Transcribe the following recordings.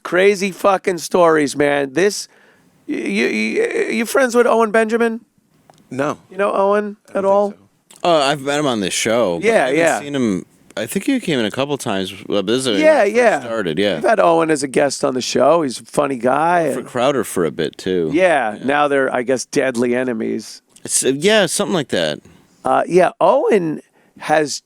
Crazy fucking stories, man. You friends with Owen Benjamin? No. You know Owen at all? So. Oh, I've met him on this show. But Yeah, I haven't yeah. seen him. I think he came in a couple times. Well, this is Yeah. started. Yeah. We've had Owen as a guest on the show. He's a funny guy. For Crowder for a bit too. Yeah, now they're, I guess, deadly enemies. It's, something like that. Owen has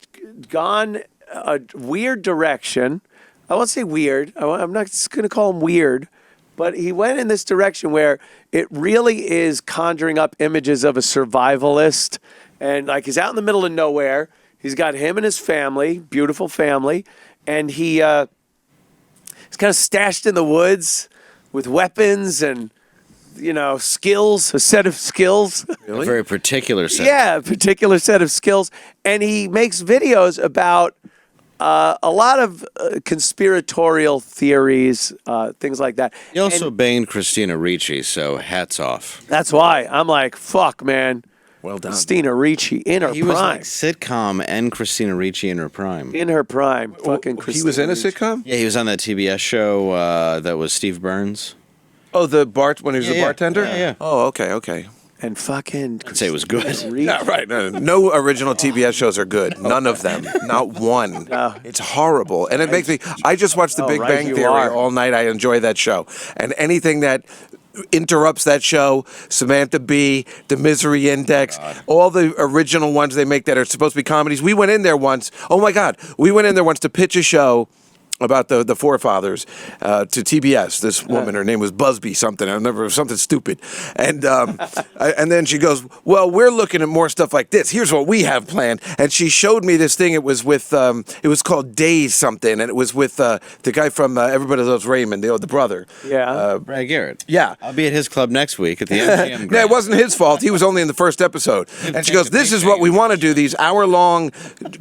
gone a weird direction. I won't say weird. I'm not going to call him weird, but he went in this direction where it really is conjuring up images of a survivalist. And like he's out in the middle of nowhere. He's got him and his family, beautiful family, and he's kind of stashed in the woods with weapons and, skills, a set of skills. Really? A very particular set. Yeah, a particular set of skills. And he makes videos about a lot of conspiratorial theories, things like that. He also banged Christina Ricci, so hats off. That's why I'm like, fuck, man. Well done. Christina Ricci in her He prime. was like sitcom and Christina Ricci in her prime. In her prime. Fucking Christina He was in a Ricci. sitcom? Yeah, he was on that TBS show that was Steve Burns. Oh, when he was a bartender? Yeah. Oh, okay. And fucking. I'd say it was good. Ricci. Yeah, right. No original TBS shows are good. None of them. Not one. No. It's horrible. And it makes me... I just watched The Big right Bang you Theory are. all night. I enjoy that show. And anything that interrupts that show, Samantha Bee, The Misery Index, all the original ones they make that are supposed to be comedies. We went in there once. Oh, my God. We went in there once to pitch a show about the forefathers to TBS. This woman, her name was Busby something. I remember something stupid. And and then she goes, well, we're looking at more stuff like this. Here's what we have planned. And she showed me this thing. It was with, it was called Days something. And it was with the guy from Everybody Loves Raymond, the brother. Yeah. Brad Garrett. Yeah. I'll be at his club next week at the MGM. No, it wasn't his fault. He was only in the first episode. And she goes, this is what we want to do, these hour-long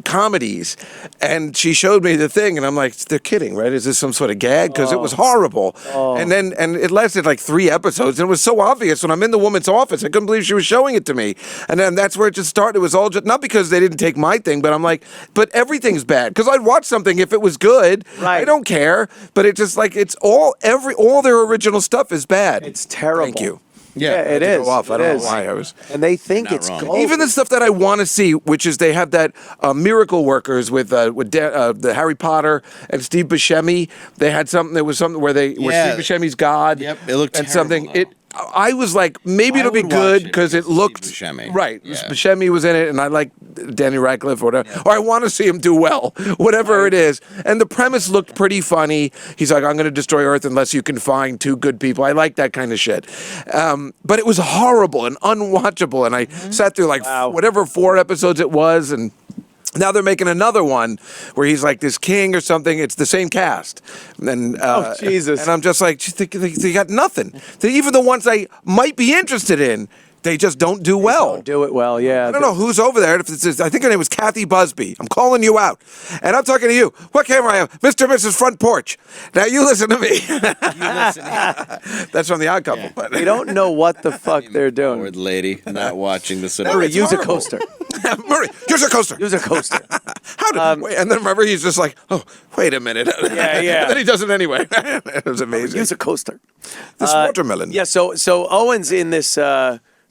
comedies. And she showed me the thing, and I'm like, they're kidding, right? Is this some sort of gag? Because it was horrible. And it lasted like 3 episodes, and it was so obvious when I'm in the woman's office. I couldn't believe she was showing it to me. And then that's where it just started. It was all just, not because they didn't take my thing, but I'm like, but everything's bad. Because I'd watch something if it was good. Right. I don't care. But it's just like, it's all their original stuff is bad. It's terrible. Thank you. Yeah, it To is. go off. I It don't is. know why I was. And they think Not it's wrong. gold. Even the stuff that I want to see, which is they have that Miracle Workers with the Harry Potter and Steve Buscemi. They had something. There was something where Yeah. Steve Buscemi's God. Yep, it looked and terrible, something. though. I was like, maybe I it'll be would good watch it because it because looked Steve Buscemi. right. Yeah. Buscemi was in it, and I like Danny Radcliffe or whatever. Or I want to see him do well, whatever it is. And the premise looked pretty funny. He's like, I'm going to destroy Earth unless you can find 2 good people. I like that kind of shit. But it was horrible and unwatchable, and I sat through like whatever 4 episodes it was, and. Now they're making another one where he's like this king or something. It's the same cast. And, Oh, Jesus. And I'm just like, they got nothing. Even the ones I might be interested in, they just don't do well. Don't do it well, yeah. I don't know who's over there. If it's, I think her name was Kathy Busby. I'm calling you out. And I'm talking to you. What camera I have? Mr. and Mrs. Front Porch. Now you listen to me. That's from The Odd Couple. Yeah. But They don't know what the fuck they're doing. Bored lady not watching the cinema. Murray, it's use a horrible. coaster. Murray, here's a coaster. Use a coaster. How did, wait, and then remember, he's just like, oh, wait a minute. Yeah. And then he does it anyway. It was amazing. Use a coaster. This watermelon. Yeah, so Owen's in this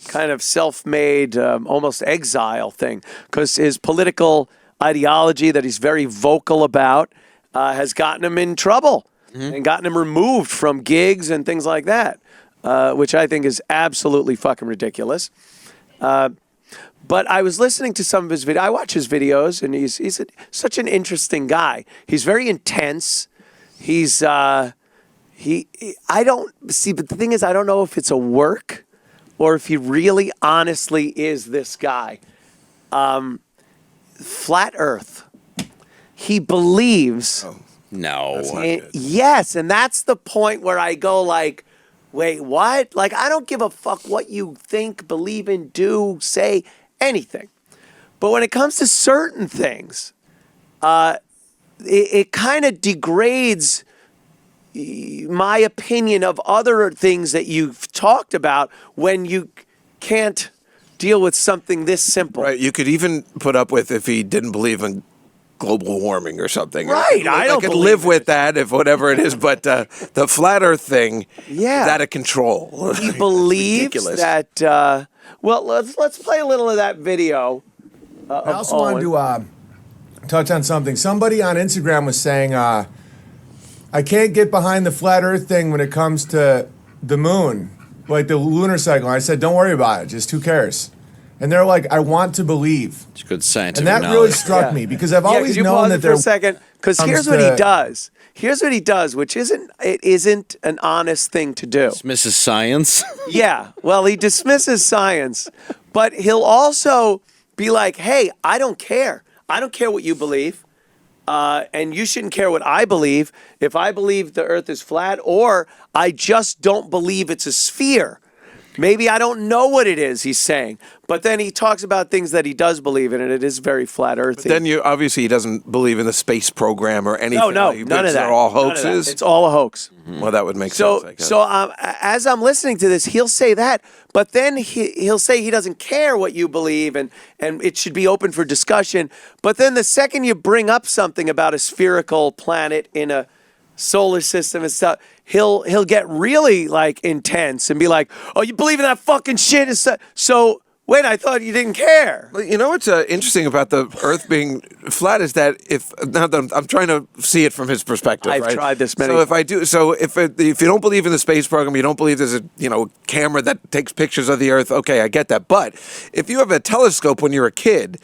kind of self-made, almost exile thing, because his political ideology that he's very vocal about has gotten him in trouble and gotten him removed from gigs and things like that, which I think is absolutely fucking ridiculous. But I was listening to some of his videos. I watch his videos, and he's such an interesting guy. He's very intense. He's I don't see, but the thing is, I don't know if it's a work or if he really honestly is this guy. Flat Earth. He believes. No. Yes, and that's the point where I go like, wait, what? Like, I don't give a fuck what you think, believe in, do, say, anything. But when it comes to certain things, it kind of degrades my opinion of other things that you've talked about when you can't deal with something this simple. Right. You could even put up with if he didn't believe in global warming or something. Right, I don't could believe live it. with that if whatever it is, but the flat Earth thing is out of control. He believes ridiculous. that. Well, let's play a little of that video. I also wanted to touch on something. Somebody on Instagram was saying, I can't get behind the flat Earth thing when it comes to the moon, like the lunar cycle. And I said, don't worry about it. Just who cares? And they're like, I want to believe. It's good scientific And that really knowledge. struck me because I've Yeah, always could you known pause that it for there a second? Because comes here's what he to- does. Here's what he does, which isn't an honest thing to do. Mrs. Science. Yeah, well, he dismisses science, but he'll also be like, hey, I don't care. I don't care what you believe. And you shouldn't care what I believe. If I believe the earth is flat, or I just don't believe it's a sphere. Maybe I don't know what it is, he's saying. But then he talks about things that he does believe in, and it is very flat earthy. Then obviously he doesn't believe in the space program or anything. no, like, none of that. They're all None of that. hoaxes. It's all a hoax. Well, that would make sense. I guess. So as I'm listening to this, he'll say that, but then he'll say he doesn't care what you believe and it should be open for discussion. But then the second you bring up something about a spherical planet in a solar system and stuff, he'll get really like intense and be like, "Oh, you believe in that fucking shit?" So wait, I thought you didn't care. Well, you know what's interesting about the Earth being flat is that I'm trying to see it from his perspective. I've right? tried this many So if I do, if you don't believe in the space program, you don't believe there's a camera that takes pictures of the Earth. Okay, I get that. But if you have a telescope when you're a kid,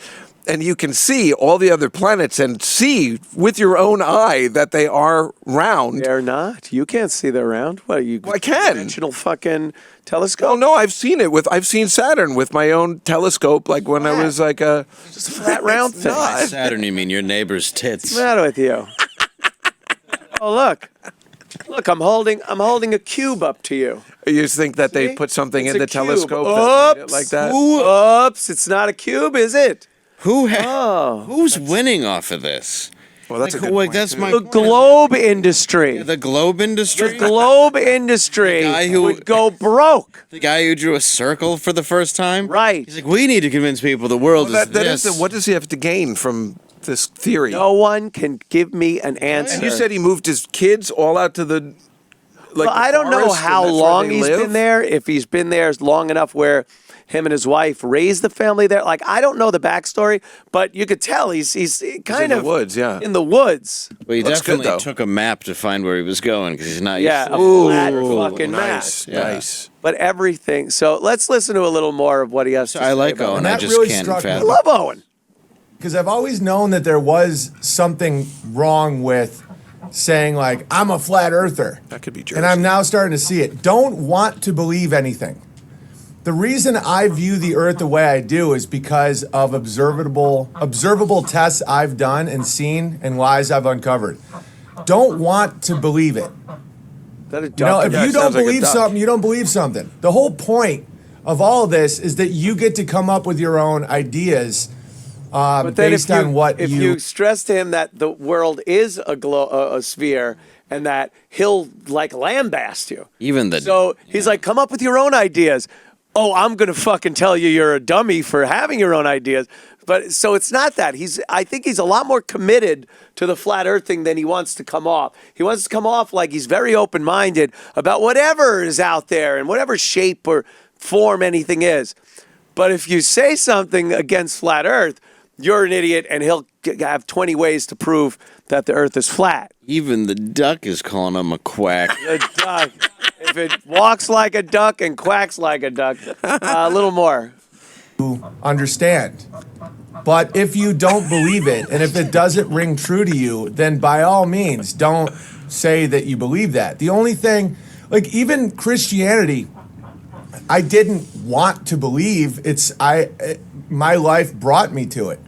and you can see all the other planets and see with your own eye that they are round. They're not. You can't see they're round. What are you? Well, I can. Dimensional fucking telescope. Oh no, I've seen Saturn with my own telescope, like when I was like a Just a flat round thing. By Saturn, you mean your neighbor's tits. What's the matter with you? Oh look, I'm holding a cube up to you. You just think that they See? put something It's in a the cube. telescope that made it Oops. like that? Oops, it's not a cube, is it? Who's winning off of this? Well, that's a good like, point, that's too. my The point. globe industry. The globe industry. The globe industry The guy who- would go broke. The guy who drew a circle for the first time. Right. He's like, we need to convince people the world Well, is this. what does he have to gain from this theory? No one can give me an answer. And you said he moved his kids all out to the well, like. the I don't know forest, and how that's where long they he's live? been there. If he's been there long enough where him and his wife raised the family there. Like, I don't know the backstory, but you could tell he's kind in of the woods, yeah. in the woods. Well, he Looks good, definitely though. took a map to find where he was going because he's not Yeah, used a to flat fucking nice, map. nice. But everything. So let's listen to a little more of what he has to say. I like about Owen. it. I that just really can't struck me. I fathom. love Owen. because I've always known that there was something wrong with saying like I'm a flat earther. That could be Jersey. And I'm now starting to see it. Don't want to believe anything. The reason I view the earth the way I do is because of observable tests I've done and seen and lies I've uncovered. Don't want to believe it. Is that a You know, duck? if Yeah, you it don't sounds like a believe duck. something, you don't believe something. The whole point of all of this is that you get to come up with your own ideas But then based on what if you stress to him that the world is a sphere and that he'll like lambast you. Even the So he's like, come up with your own ideas. Oh, I'm gonna fucking tell you you're a dummy for having your own ideas. But so it's not that. I think he's a lot more committed to the flat earth thing than he wants to come off. He wants to come off like he's very open-minded about whatever is out there and whatever shape or form anything is. But if you say something against flat earth, you're an idiot, and he'll have 20 ways to prove that the earth is flat. even the duck is calling him a quack. The duck. If it walks like a duck and quacks like a duck, a little more. understand. But if you don't believe it, and if it doesn't ring true to you, then by all means, don't say that you believe that. The only thing, like even Christianity, I didn't want to believe. My life brought me to it.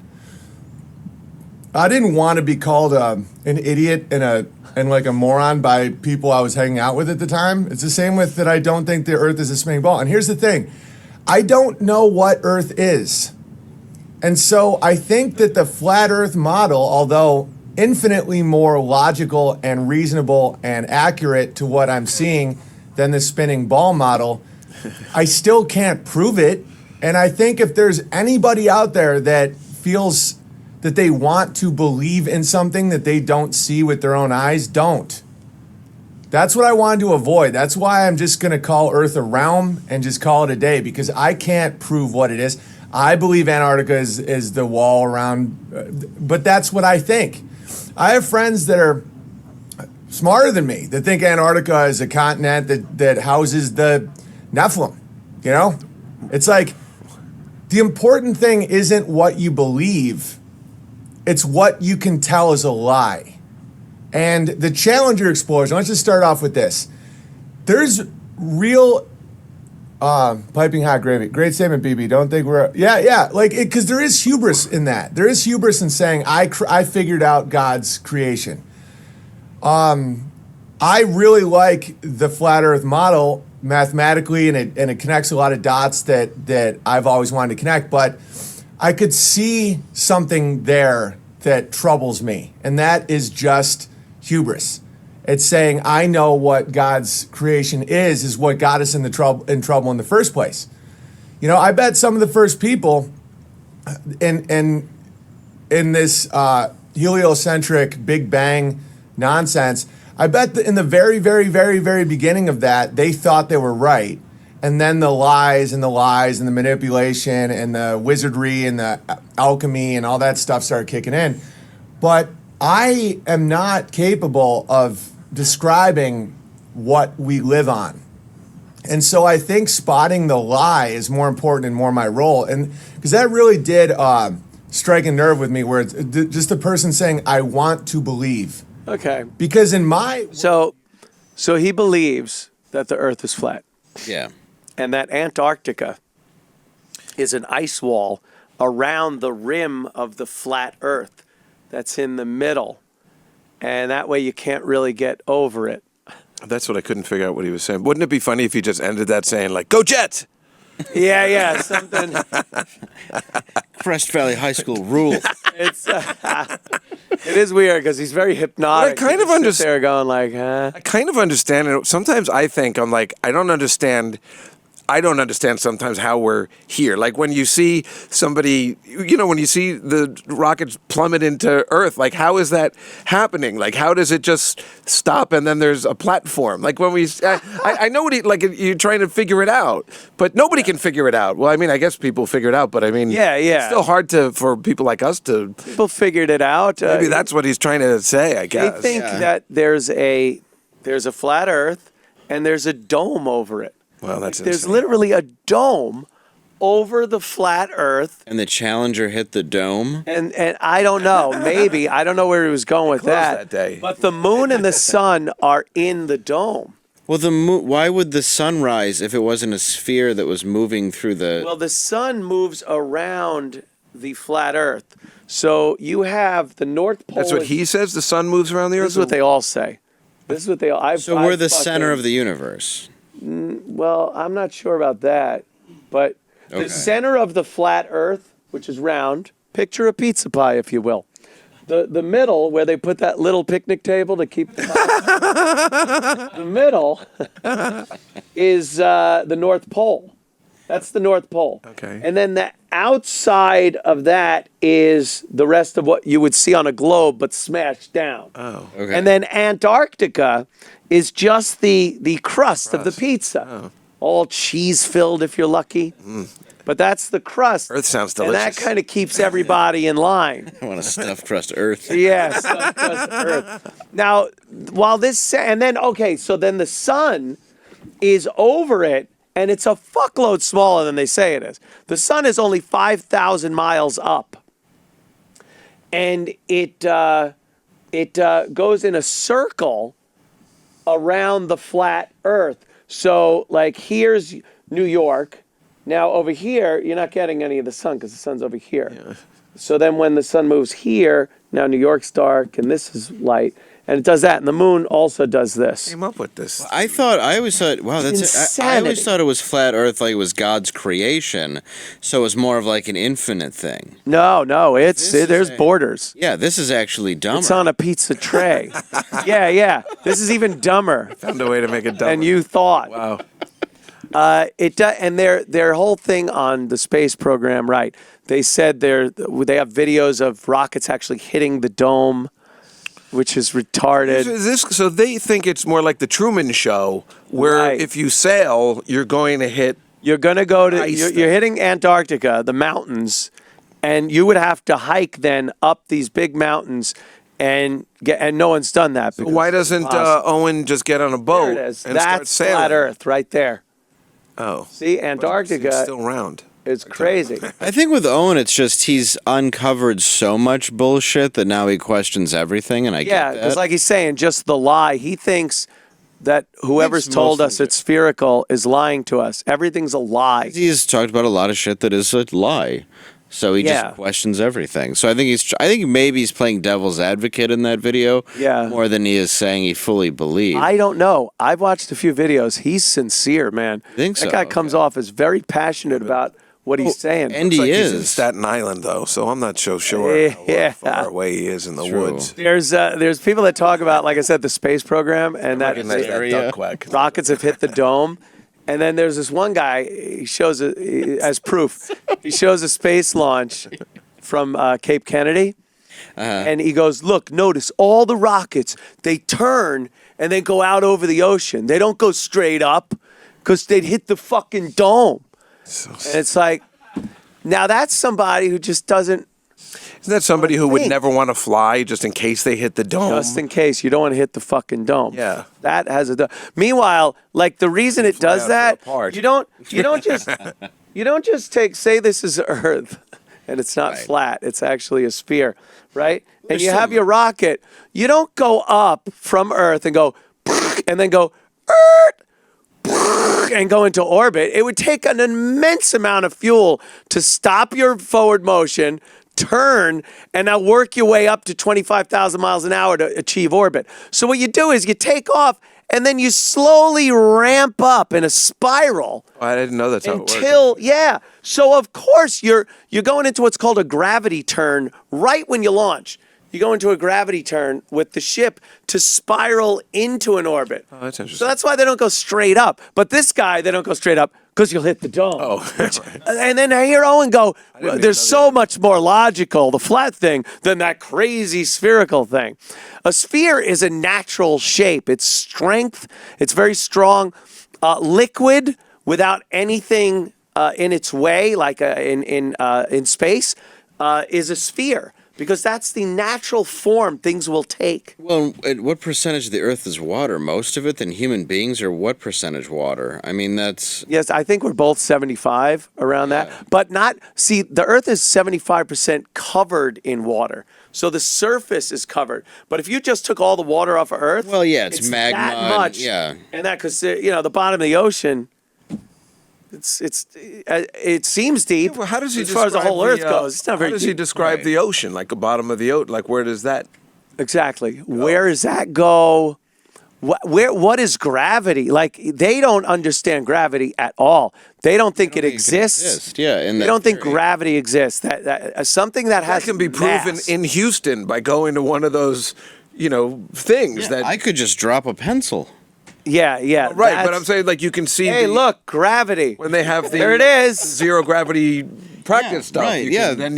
I didn't want to be called an idiot and like a moron by people I was hanging out with at the time. It's the same with that I don't think the earth is a spinning ball. And here's the thing. I don't know what earth is. And so I think that the flat earth model, although infinitely more logical and reasonable and accurate to what I'm seeing than the spinning ball model, I still can't prove it. And I think if there's anybody out there that that they want to believe in something that they don't see with their own eyes, don't. That's what I wanted to avoid. That's why I'm just going to call Earth a realm and just call it a day, because I can't prove what it is. I believe Antarctica is the wall around, but that's what I think. I have friends that are smarter than me that think Antarctica is a continent that houses the Nephilim. You know? It's like, the important thing isn't what you believe, it's what you can tell is a lie. And the Challenger explosion, let's just start off with this. There's real piping hot gravy. Great statement, BB. Don't think we're... Yeah. Like, because there is hubris in that. There is hubris in saying, I figured out God's creation. I really like the flat earth model mathematically, and it connects a lot of dots that I've always wanted to connect, but I could see something there that troubles me, and that is just hubris. It's saying, I know what God's creation is what got us in trouble in the first place. You know, I bet some of the first people in this heliocentric Big Bang nonsense, I bet that in the very, very, very, very beginning of that, they thought they were right. And then the lies and the manipulation and the wizardry and the alchemy and all that stuff started kicking in. But I am not capable of describing what we live on. And so I think spotting the lie is more important and more my role. And because that really did strike a nerve with me, where it's just the person saying, I want to believe. Okay. Because in my... So he believes that the Earth is flat. Yeah. And that Antarctica is an ice wall around the rim of the flat Earth that's in the middle. And that way you can't really get over it. That's what I couldn't figure out what he was saying. Wouldn't it be funny if he just ended that saying, like, go Jets? Yeah, something. Crest Valley High School rules. It's it is weird because he's very hypnotic. But I kind of understand. There going like, huh? I kind of understand it. Sometimes I think I'm like, I don't understand sometimes how we're here. Like when you see somebody, you know, when you see the rockets plummet into Earth, like how is that happening? Like how does it just stop and then there's a platform? Like when I know what you're trying to figure it out, but nobody can figure it out. Well, I mean, I guess people figure it out, but I mean, it's still hard for people like us to. People figured it out. Maybe that's what he's trying to say, I guess. They think that there's a flat Earth and there's a dome over it. Well, that's There's insane. literally a dome over the flat Earth. And the Challenger hit the dome. And I don't know, maybe. I don't know where he was going with that day. But the moon and the sun are in the dome. Well, the moon. Why would the sun rise if it wasn't a sphere that was moving through the... Well, the sun moves around the flat Earth. So you have the North Pole. That's what he says? The sun moves around the Earth? This is what they all say. This is what they all... So we're the center of the universe. Well, I'm not sure about that, but the center of the flat Earth, which is round, picture a pizza pie, if you will. The middle, where they put that little picnic table to keep the middle is the North Pole. That's the North Pole. Okay. And then the outside of that is the rest of what you would see on a globe, but smashed down. Oh. Okay. And then Antarctica is just the crust of the pizza. Oh. All cheese-filled if you're lucky. But that's the crust. Earth sounds delicious. And that kind of keeps everybody in line. I want a stuffed crust Earth. Yeah, stuffed crust Earth. Now, while this... And then, okay, so then the sun is over it, and it's a fuckload smaller than they say it is. The sun is only 5,000 miles up. And it goes in a circle around the flat Earth. So, like, here's New York. Now, over here, you're not getting any of the sun because the sun's over here. Yeah. So then when the sun moves here, now New York's dark and this is light. And it does that. And the moon also does this. Came up with this. I always thought, wow, that's insanity. I always thought it was flat Earth, like it was God's creation. So it was more of like an infinite thing. No, there's borders. Yeah, this is actually dumber. It's on a pizza tray. Yeah. This is even dumber Found a way to make it dumb. than you thought. Wow. It does, and their whole thing on the space program, right? They said they have videos of rockets actually hitting the dome, which is retarded. So they think it's more like the Truman Show, where Right. if you sail, you're going to hit. You're going to go to Ice you're hitting Antarctica, the mountains, and you would have to hike then up these big mountains and no one's done that. because Why it's doesn't impossible. Owen just get on a boat There it is. and start That's sailing? flat Earth right there. Oh, See, But Antarctica it's still round. is crazy. I think with Owen, it's just he's uncovered so much bullshit that now he questions everything, and I Yeah, get because that. like he's saying, just the lie. He thinks that whoever's Thinks told most us of it's spherical is lying to us. Everything's a lie. He's talked about a lot of shit that is a lie. So he Yeah. just questions everything. So I think maybe he's playing devil's advocate in that video Yeah. more than he is saying he fully believes. I don't know. I've watched a few videos. He's sincere, man. Think that so? guy comes off as very passionate about what he's saying. and Looks he like he's in is. Staten Island, though, so I'm not so sure Yeah. how far away he is in the True. woods. There's people that talk about, like I said, the space program and that Recognize that area. duck quack. rockets have hit the dome. And then there's this one guy, he shows as proof, he shows a space launch from Cape Kennedy. And he goes, look, notice all the rockets, they turn and they go out over the ocean. They don't go straight up because they'd hit the fucking dome. And it's like, now that's somebody who just doesn't, Isn't that somebody who would think. never want to fly just in case they hit the dome? just in case, you don't want to hit the fucking dome. Yeah. That has a, meanwhile, like the reason it does out that, for a part. you don't just say this is Earth and it's not flat. It's actually a sphere, right? And you have your rocket. You don't go up from Earth and go, and then go, and go into orbit. It would take an immense amount of fuel to stop your forward motion, turn, and now work your way up to 25,000 miles an hour to achieve orbit. So what you do is you take off and then you slowly ramp up in a spiral I didn't know that's how it worked. until, yeah. So of course you're going into what's called a gravity turn right when you launch. You go into a gravity turn with the ship to spiral into an orbit. Oh, that's interesting. So that's why they don't go straight up. But this guy, they don't go straight up because you'll hit the dome. Oh, And then I hear Owen go, even there's know so much more logical, the flat thing, than that crazy spherical thing. A sphere is a natural shape. It's strength. It's very strong. Liquid without anything in its way, like in space, is a sphere. Because that's the natural form things will take. Well, what percentage of the Earth is water? Most of it? Then human beings are what percentage water? I mean, that's... Yes, I think we're both 75 around that. But not, see, the Earth is 75% covered in water. So the surface is covered. But if you just took all the water off of Earth, Well, yeah, it's magma that and- much. yeah. And that, because, the bottom of the ocean, it seems deep. well, how does he as far as the describe whole Earth goes? It's not very How does he deep. describe the ocean? Like the bottom of the ocean? Like where does that? Exactly. Where does that go? What is gravity? Like, they don't understand gravity at all. They don't think it exists. Yeah, in They that don't think theory. gravity exists. That something that That has can be proven mass. in Houston by going to one of those, things that. I could just drop a pencil. Yeah. right, but that's- I'm saying like you can see. Hey, look, gravity. when they have the There it is. zero gravity practice Yeah, stuff. right, you yeah. can,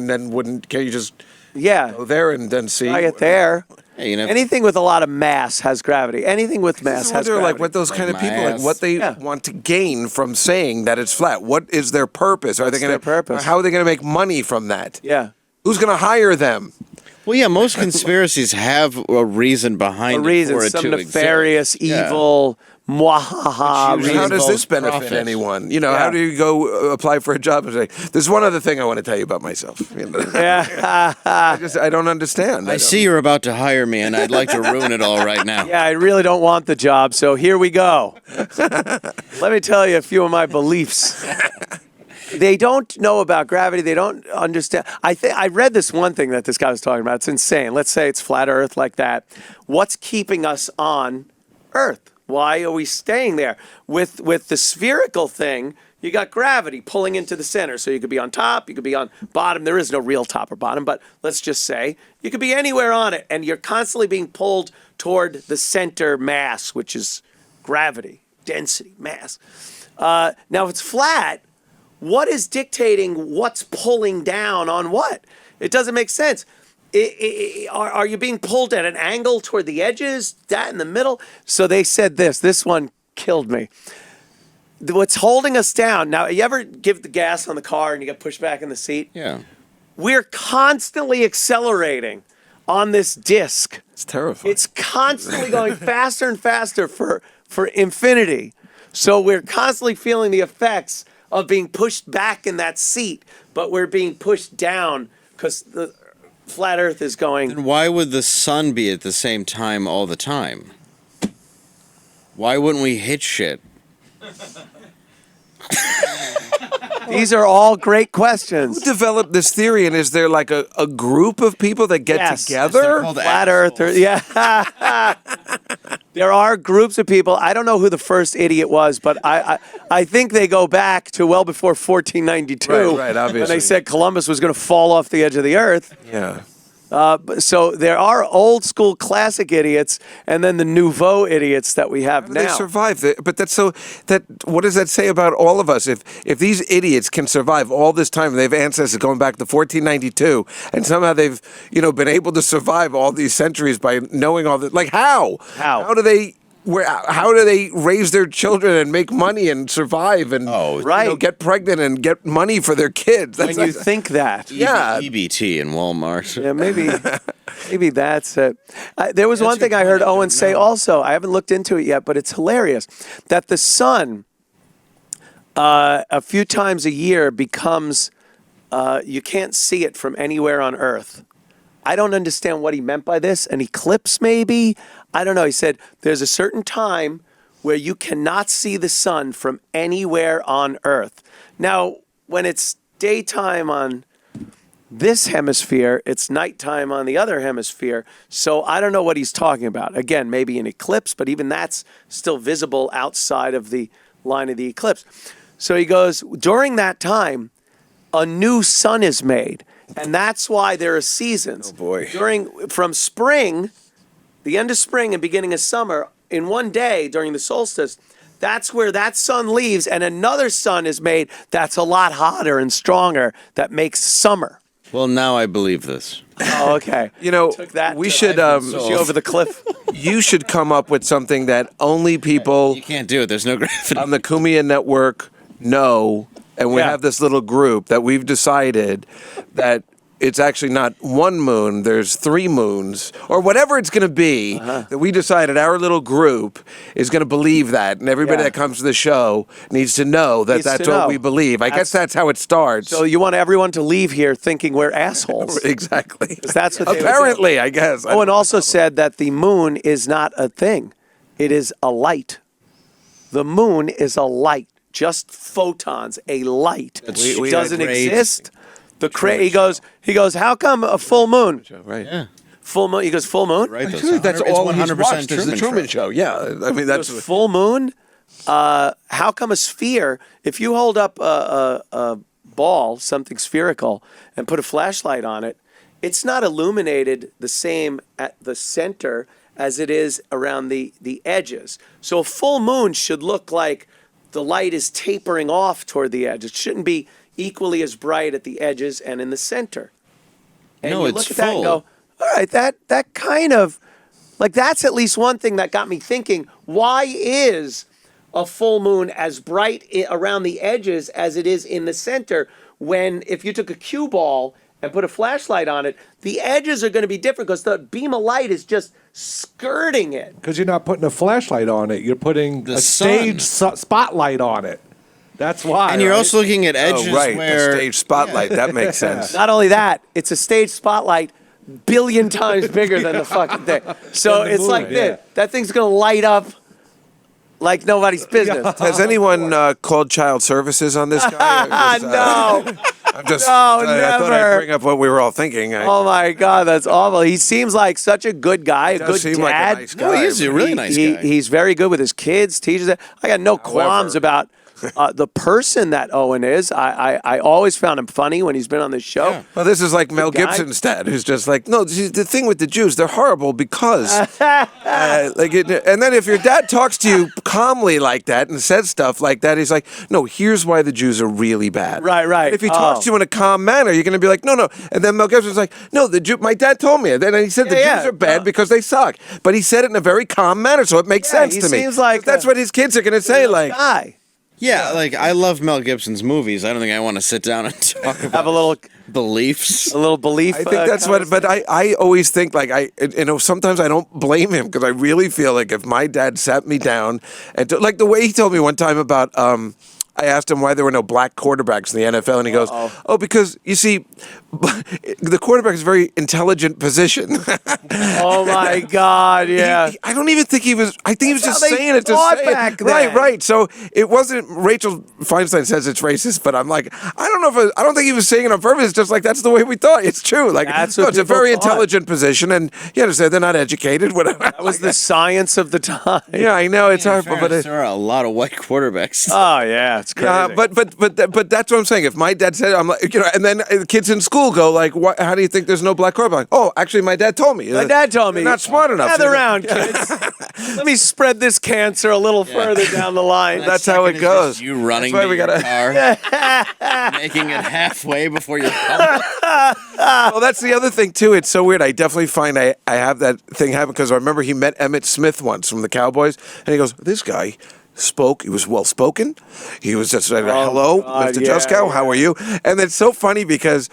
then can you just Yeah. go there and then see? I get there. Hey, Anything with a lot of mass has gravity. Anything with mass I has wonder, gravity. like, what those kind of people, like, mass. what they Yeah. want to gain from saying that it's flat. What is their purpose? Are they What's going their purpose? How are they going to make money from that? Yeah. Who's going to hire them? Well, yeah, most conspiracies have a reason behind A reason, it for it some to nefarious, exist. Yeah. evil, mwahaha. Usually How reason. does this involves benefit profit. anyone? Yeah. How do you go apply for a job and say, "There's one other thing I want to tell you about myself." Yeah. I don't understand. I see you're about to hire me, and I'd like to ruin it all right now. Yeah, I really don't want the job, so here we go. Let me tell you a few of my beliefs. They don't know about gravity. They don't understand. I read this one thing that this guy was talking about. It's insane. Let's say it's flat Earth like that. What's keeping us on Earth? Why are we staying there? With the spherical thing, you got gravity pulling into the center. So you could be on top, you could be on bottom. There is no real top or bottom, but let's just say you could be anywhere on it, and you're constantly being pulled toward the center mass, which is gravity. density, mass. Now, if it's flat, what is dictating what's pulling down on what? It doesn't make sense. Are you being pulled at an angle toward the edges? That in the middle? So they said this. This one killed me. What's holding us down? Now, you ever give the gas on the car and you get pushed back in the seat? Yeah. We're constantly accelerating on this disc. It's terrifying. It's constantly going faster and faster for infinity. So we're constantly feeling the effects of being pushed back in that seat, but we're being pushed down because the flat Earth is going. Then why would the sun be at the same time all the time? Why wouldn't we hit shit? These are all great questions. Who developed this theory, and is there like a group of people that get Yes. together? They're called Flat Earthers, yeah. There are groups of people. I don't know who the first idiot was, but I think they go back to well before 1492. Right, obviously. When they said Columbus was going to fall off the edge of the earth. Yeah. So there are old school classic idiots, and then the nouveau idiots that we have They now. survive, but that's so. That what does that say about all of us? If these idiots can survive all this time, they have ancestors going back to 1492, and somehow they've been able to survive all these centuries by knowing all that. Like how? How do they? How do they raise their children and make money and survive and right. get pregnant and get money for their kids? When you think that. Yeah. EBT in Walmart. Yeah, maybe that's it. There was one thing I heard Owen say also. I haven't looked into it yet, but it's hilarious. That the sun, a few times a year, becomes, you can't see it from anywhere on Earth. I don't understand what he meant by this. An eclipse, maybe? I don't know. He said there's a certain time where you cannot see the sun from anywhere on Earth. Now, when it's daytime on this hemisphere, it's nighttime on the other hemisphere. So I don't know what he's talking about. Again, maybe an eclipse, but even that's still visible outside of the line of the eclipse. So he goes, during that time, a new sun is made. And that's why there are seasons. Oh, boy. From spring, the end of spring and beginning of summer, in one day during the solstice, that's where that sun leaves and another sun is made that's a lot hotter and stronger that makes summer. Well, now I believe this. Oh, okay. Took that we to- should Was she over the cliff? you should come up with something that only people You can't do it. There's no gravity. on the Cumia network know, and we Yeah. have this little group that we've decided that it's actually not one moon, there's 3 moons, or whatever it's going to be, that we decided our little group is going to believe that, and everybody Yeah. that comes to the show needs to know that Needs to that's what know. we believe. I guess that's how it starts. So you want everyone to leave here thinking we're assholes. Exactly. That's what they would do. Apparently, I guess. Owen also said that the moon is not a thing. It is a light. The moon is a light. Just photons, a light. we doesn't had rays. exist. He goes, how come a full moon? Right. Yeah. Full moon. He goes, full moon? Right. Actually, that's It's all 100% he's watched is the Truman Truman Show. Show. Yeah, I mean that's Full moon? How come a sphere, if you hold up a ball, something spherical, and put a flashlight on it, it's not illuminated the same at the center as it is around the edges. So a full moon should look like the light is tapering off toward the edge. It shouldn't be equally as bright at the edges and in the center. And No, you it's look at that and full. go, all right, that kind of, like that's at least one thing that got me thinking, why is a full moon as bright around the edges as it is in the center when if you took a cue ball and put a flashlight on it, the edges are going to be different because the beam of light is just skirting it. Because you're not putting a flashlight on it. You're putting The a sun. stage spotlight on it. That's why. And you're right? also looking at edges oh right, where the stage spotlight. That makes sense. Not only that, it's a stage spotlight billion times bigger than the fucking thing. So Than the it's moon, like this. yeah. That thing's going to light up like nobody's business. Has anyone called child services on this guy? No. I'm just. No, I thought I'd never. bring up what we were all thinking. Oh my God, that's awful. He seems like such a good guy, a does good seem like a dad. nice No, guy. he is a really nice guy. He's very good with his kids, teaches it. I got no qualms about the person that Owen is. I always found him funny when he's been on the show. Yeah. Well, this is like Mel guy. Gibson's dad, who's just like, no, the thing with the Jews, they're horrible because, and then if your dad talks to you calmly like that and says stuff like that, he's like, no, here's why the Jews are really bad. Right. If he talks to you in a calm manner, you're going to be like, no. And then Mel Gibson's like, no, my dad told me. And then he said the Jews are bad because they suck. But he said it in a very calm manner, so it makes sense he to me. seems like that's what his kids are going to say. Like, guy. Yeah, like I love Mel Gibson's movies. I don't think I want to sit down and talk Have about a little beliefs. belief. I think that's what, but I always think like sometimes I don't blame him because I really feel like if my dad sat me down and like the way he told me one time about, I asked him why there were no black quarterbacks in the NFL, and he goes, "Oh, because you see, the quarterback is a very intelligent position." Oh my God! Yeah. I don't even think he was. I think he was That's just how they saying it to thought say back it. then. Right. So it wasn't. Rachel Feinstein says it's racist, but I'm like, I don't know if I don't think he was saying it on purpose. It's just like that's the way we thought. It's true. Like That's no, what it's a people very thought. intelligent position, and you understand they're not educated. Whatever. That was the science of the time. Yeah, I know it's hard, but There are a lot of white quarterbacks. Oh yeah, it's crazy. yeah, but that's what I'm saying. If my dad said, I'm like, and then the kids in school go like, what, how do you think there's no black quarterback? Oh, actually, my dad told me. My dad told me. You're not smart enough. Gather around, kids. Let me spread this cancer a little further down the line. That's how it goes. You running That's why to we your gotta- car, making it halfway before you come. Well, that's the other thing too. It's so weird. I definitely find I have that thing happen because I remember he met Emmett Smith once from the Cowboys, and he goes, "This guy spoke. He was well spoken. He was just like, hello, God, Mr. yeah, Juskow, how are you?" And it's so funny because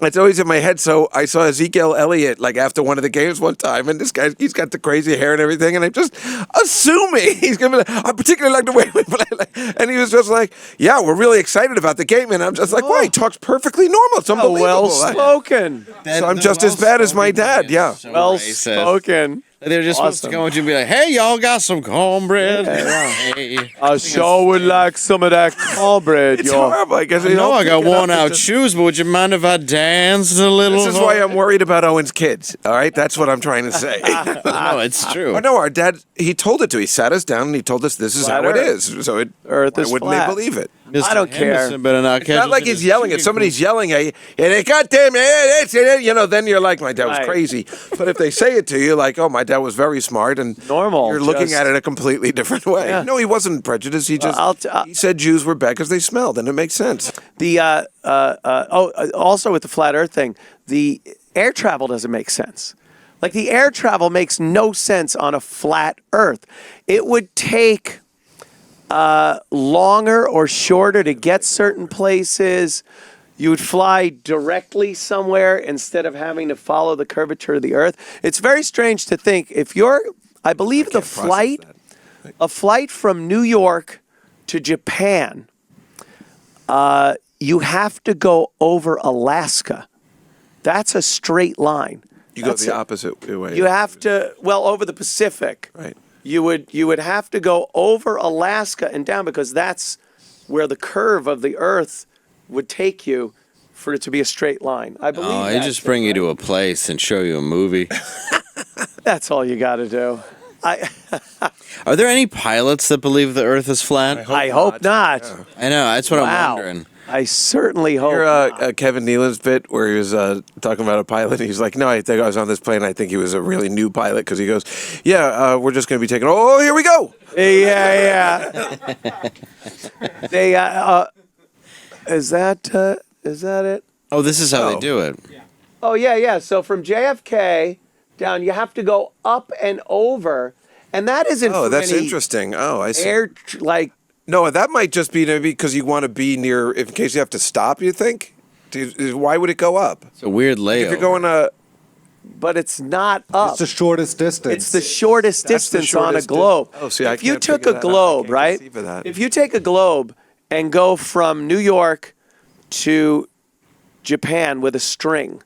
it's always in my head. So I saw Ezekiel Elliott like after one of the games one time, and this guy, he's got the crazy hair and everything, and I'm just assuming he's gonna be like, I particularly like the way we play. And he was just like, "Yeah, we're really excited about the game," and I'm just like, "Wow, he talks perfectly normal. It's unbelievable." Well spoken. So I'm just as bad as my dad, yeah. So Well racist. spoken. They're just supposed to Awesome. go and be like, "Hey, y'all got some cornbread?" Hey. I sure would like some of that cornbread, It's yo. horrible. I guess I know I got worn out Just, shoes, but would you mind if I danced a little? this is why I'm worried about Owen's kids. All right, that's what I'm trying to say. No, it's true. Oh, no, our dad, he told it to. He sat us down and he told us this is Flat how it Earth. is. So Earth why is wouldn't flat. they believe it? Mr. I don't care. Henderson better not It's not like he's yelling. If somebody's yelling at you, and they goddamn it, then you're like, my dad was Right. crazy. But if they say it to you, like, oh, my dad was very smart, and Normal, you're looking just- at it a completely different way. Yeah. No, he wasn't prejudiced. He just he said Jews were bad because they smelled, and it makes sense. The also with the flat Earth thing, the air travel doesn't make sense. Like the air travel makes no sense on a flat Earth. It would take longer or shorter to get certain places. You would fly directly somewhere instead of having to follow the curvature of the Earth. It's very strange to think if you're, I believe the flight, a flight from New York to Japan, you have to go over Alaska. That's a straight line. You go That's the it. opposite way. You have to, well, over the Pacific. Right. You would have to go over Alaska and down because that's where the curve of the Earth would take you for it to be a straight line. I believe Oh, I that. just bring you to a place and show you a movie. That's all you got to do. Are there any pilots that believe the Earth is flat? I hope not. I know, that's what Wow. I'm wondering. I certainly hope Hear not. Kevin Nealon's bit where he was talking about a pilot. He's like, no, I think I was on this plane. I think he was a really new pilot because he goes, yeah, we're just going to be taking. Oh, here we go. Yeah. They is that it? Oh, this is how they do it. Oh yeah. So from JFK down, you have to go up and over, and that isn't. Oh, for that's any interesting. Oh, I see. Air like. No, that might just be maybe because you want to be near, in case you have to stop, you think? Why would it go up? It's a weird layover. If you're going But it's not up. It's the shortest distance. It's the shortest That's the distance on a shortest globe. Oh, see, I if you can't took figure a that out. I globe, can't right? conceive of that. If you take a globe and go from New York to Japan with a string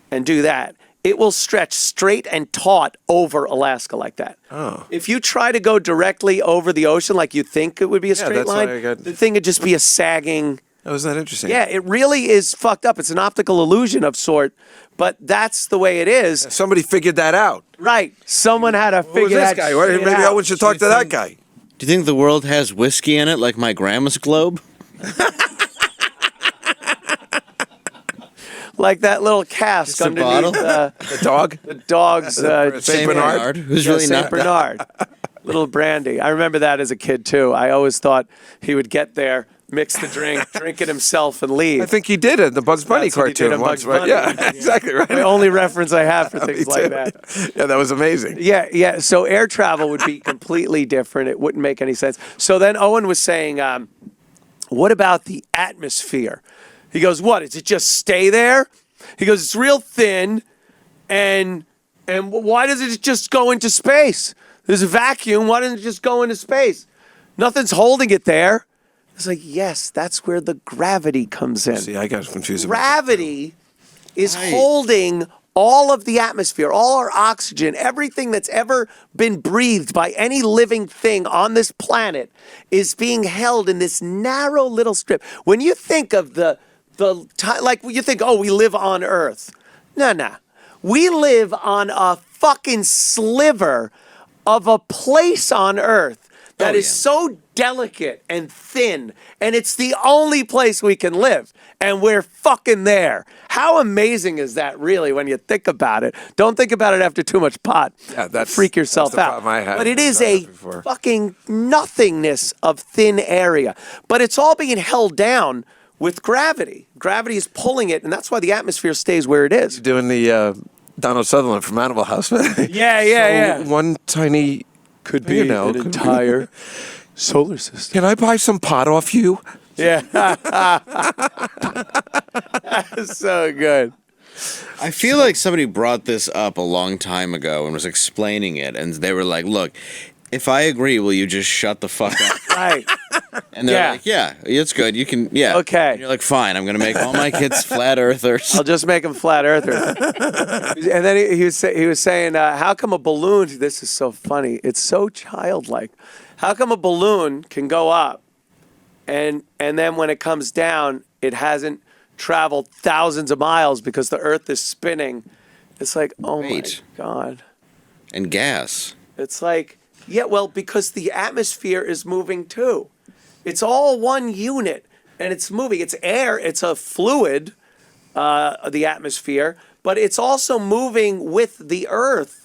and do that, it will stretch straight and taut over Alaska like that. Oh. If you try to go directly over the ocean like you think it would be a straight that's why line, I got- the thing would just be a sagging. Oh, isn't that interesting? Yeah, it really is fucked up. It's an optical illusion of sort, but that's the way it is. Somebody figured that out. Right. Someone had to Who was figure this that guy? shit Maybe out. Owen should talk to that guy. Do you think the world has whiskey in it like my grandma's globe? Like that little cask Just a underneath bottle? The dog? the dog's Saint Bernard? Who's Yeah, really Saint not Bernard. Little brandy. I remember that as a kid too. I always thought he would get there, mix the drink, drink it himself, and leave. I think he did it in the Bugs Bunny That's what he did cartoon in once, Bugs right? Bunny. Yeah, exactly right. The only reference I have for things Me like too. that. Yeah, that was amazing. Yeah. So air travel would be completely different. It wouldn't make any sense. So then Owen was saying, what about the atmosphere? He goes, what? Does it just stay there? He goes, it's real thin, and why does it just go into space? There's a vacuum. Why doesn't it just go into space? Nothing's holding it there. It's like, yes, that's where the gravity comes in. See, I got confused. Gravity is Right. holding all of the atmosphere, all our oxygen, everything that's ever been breathed by any living thing on this planet is being held in this narrow little strip. When you think of like you think, oh, we live on Earth. No. We live on a fucking sliver of a place on Earth that is so delicate and thin, and it's the only place we can live, and we're fucking there. How amazing is that, really, when you think about it? Don't think about it after too much pot. Yeah, that's- freak yourself that's the out. problem I had. But it is I've a done that before. fucking nothingness of thin area. But it's all being held down with gravity. Gravity is pulling it, and that's why the atmosphere stays where it is. Doing the Donald Sutherland from Animal House. Yeah. One tiny, Could be you know, an could be- entire solar system. Can I buy some pot off you? Yeah. That's so good. I feel like somebody brought this up a long time ago and was explaining it, and they were like, look, if I agree, will you just shut the fuck up? Right. And they're Yeah. like, yeah, it's good. You can, yeah. Okay. And you're like, fine, I'm going to make all my kids flat earthers. I'll just make them flat earthers. And then he was saying, how come a balloon, this is so funny, it's so childlike. How come a balloon can go up and then when it comes down, it hasn't traveled thousands of miles because the earth is spinning? It's like, oh Wait. my God. And gas. It's like, yeah, well, because the atmosphere is moving too. It's all one unit and it's moving. It's air, it's a fluid, the atmosphere, but it's also moving with the earth.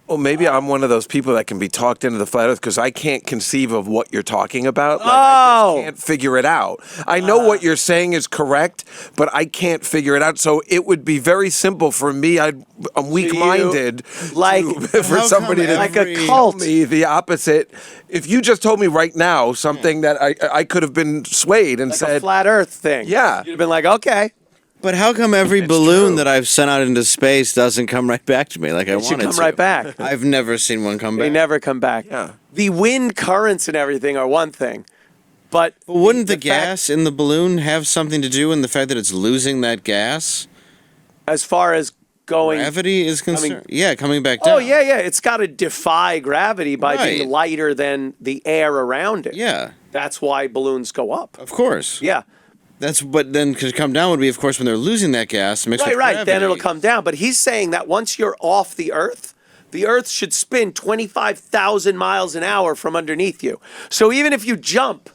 Well, maybe I'm one of those people that can be talked into the flat earth because I can't conceive of what you're talking about. Like, I Oh. just can't figure it out. I know what you're saying is correct, but I can't figure it out. So it would be very simple for me. I'm weak-minded like- for How somebody come to Like a every- tell cult. me the opposite. If you just told me right now something that I could have been swayed and Like a said, flat earth thing. Yeah. You'd have been like, okay. But how come every balloon true. that I've sent out into space doesn't come right back to me like I It should wanted come to? right back. I've never seen one come back. They never come back. Yeah. The wind currents and everything are one thing, but But wouldn't the fact- gas in the balloon have something to do in the fact that it's losing that gas? as far as going, Gravity is concerned. Yeah, coming back down. oh yeah, it's got to defy gravity by being Right. lighter than the air around it. Yeah, That's why balloons go up. of course. Yeah. But then to come down would be, of course, when they're losing that gas mixed with Right. Then gravity. it'll come down. But he's saying that once you're off the Earth should spin 25,000 miles an hour from underneath you. So even if you jump,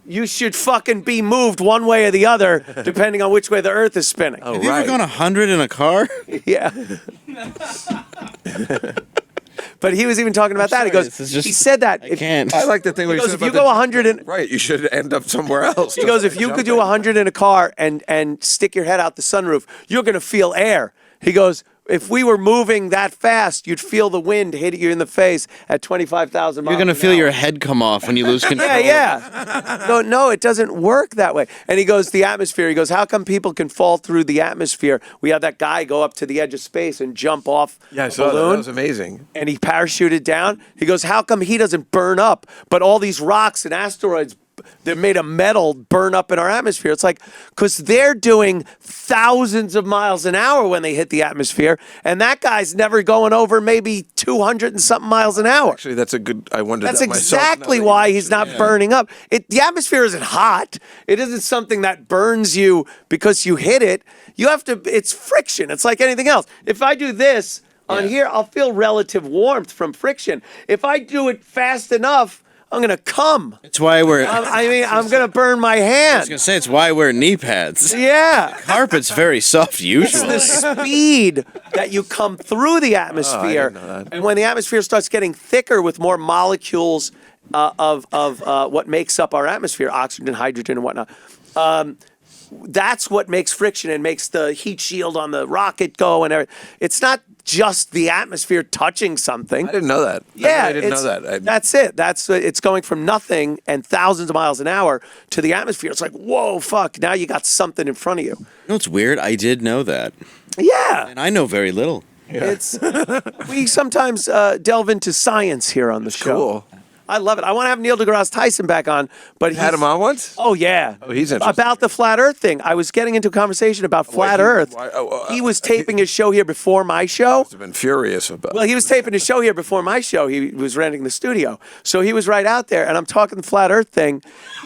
you should fucking be moved one way or the other, depending on which way the Earth is spinning. Have you ever Right. gone 100 in a car? Yeah. But he was even talking about that. He sorry, goes, this is just- he said that. I can't. I like the thing where He you goes, said if you about go the- 100 and Right, you should end up somewhere else. he goes, if you could do 100 in a car and stick your head out the sunroof, you're going to feel air. He goes, if we were moving that fast, you'd feel the wind hitting you in the face at 25,000 miles. You're going to an feel hour. your head come off when you lose control. Yeah. No, it doesn't work that way. And he goes, the atmosphere. He goes, how come people can fall through the atmosphere? We had that guy go up to the edge of space and jump off Yeah, I a saw that. balloon. That was amazing. And he parachuted down. He goes, how come he doesn't burn up, but all these rocks and asteroids that made of metal burn up in our atmosphere? It's like, because they're doing thousands of miles an hour when they hit the atmosphere, and that guy's never going over maybe 200 and something miles an hour. Actually, that's a good. I wondered. That's that myself, exactly now that why you he's mention not burning up. The atmosphere isn't hot. It isn't something that burns you because you hit it. You have to, it's friction. It's like anything else. If I do this on here, I'll feel relative warmth from friction. If I do it fast enough, I'm gonna come. It's why we're. I'm gonna burn my I was hand. gonna say it's why we're knee pads. Yeah. Carpet's very soft It's usually. the speed that you come through the atmosphere, didn't know that. and when the atmosphere starts getting thicker with more molecules of what makes up our atmosphere, oxygen, hydrogen, and whatnot. That's what makes friction and makes the heat shield on the rocket go and everything. It's not just the atmosphere touching something. I didn't know that. Yeah, I didn't know that. That's it. It's going from nothing and thousands of miles an hour to the atmosphere. It's like, whoa, fuck! Now you got something in front of you. You know what's weird? I did know that, Yeah, and I know very little. it's we sometimes delve into science here on the show. cool. I love it. I want to have Neil deGrasse Tyson back on, but Had him on once? Oh yeah. Oh, he's interesting. About the flat Earth thing. I was getting into a conversation about flat Earth. He was taping his show here before my show. I've been furious about Well, he was taping his show here before my show. He was renting the studio. So he was right out there, and I'm talking the flat Earth thing.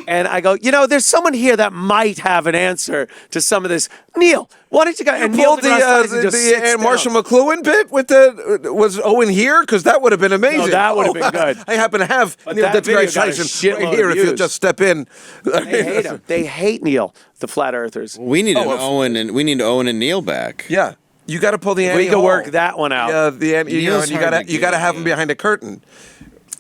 And I go, there's someone here that might have an answer to some of this. Neil, why don't you go? And Neil pulled deGrasse Tyson just sits down. Marshall McLuhan bit with was Owen here? Because that would have been amazing. No, that would have been good. I happen to have But Neil that video deGrasse got a Tyson shitload right here of if you'll views. just step in. They hate him. They hate Neil, the flat Earthers. We need Owen and Neil back. Yeah. You got to pull the We Annie can Hall. work that one out. Yeah, Neil's and you hard got to you got to get, have him yeah. behind a curtain.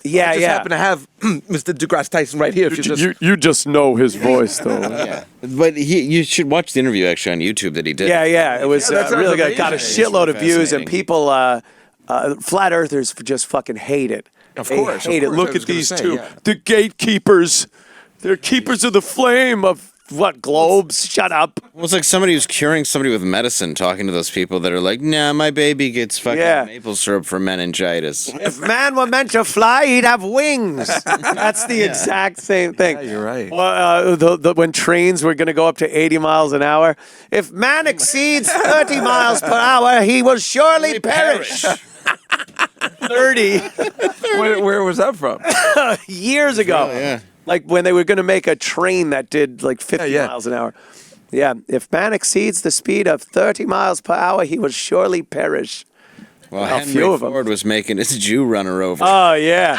Yeah, I just happen to have Mr. deGrasse Tyson right here. If you just you just know his voice, though. Yeah, but you should watch the interview actually on YouTube that he did. Yeah. It was that sounds really good. Got a amazing. shitload of views, and Fascinating. people, flat earthers, just fucking hate it. Of They course, hate of it. course. I Look was at gonna these say, two, yeah. the gatekeepers. They're keepers of the flame of what globes? Shut up. Well, it's like somebody who's curing somebody with medicine, talking to those people that are like, "Nah, my baby gets fucking Yeah. maple syrup for meningitis." If man were meant to fly, he'd have wings. That's the exact same thing. Yeah, you're right. When trains were going to go up to 80 miles an hour, if man exceeds 30 miles per hour, he will surely perish. 30 where was that from? years ago. yeah. Like when they were going to make a train that did like 50 Yeah. miles an hour. Yeah, if man exceeds the speed of 30 miles per hour, he will surely perish. Well, A Henry few of 'em. Ford was making his Jew runner over. Oh, yeah.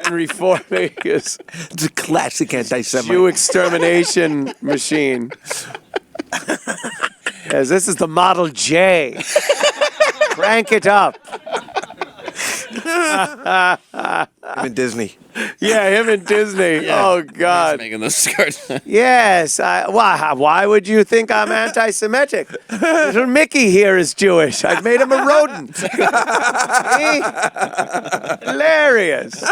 Henry Ford is It's a classic anti-Semite. Jew extermination machine. Yes, this is the Model J. Crank it up. I'm in Disney. Yeah, him and Disney. Oh, He's God. making those cards. Yes. Why would you think I'm anti-Semitic? Little Mickey here is Jewish. I've made him a rodent. See? Hilarious.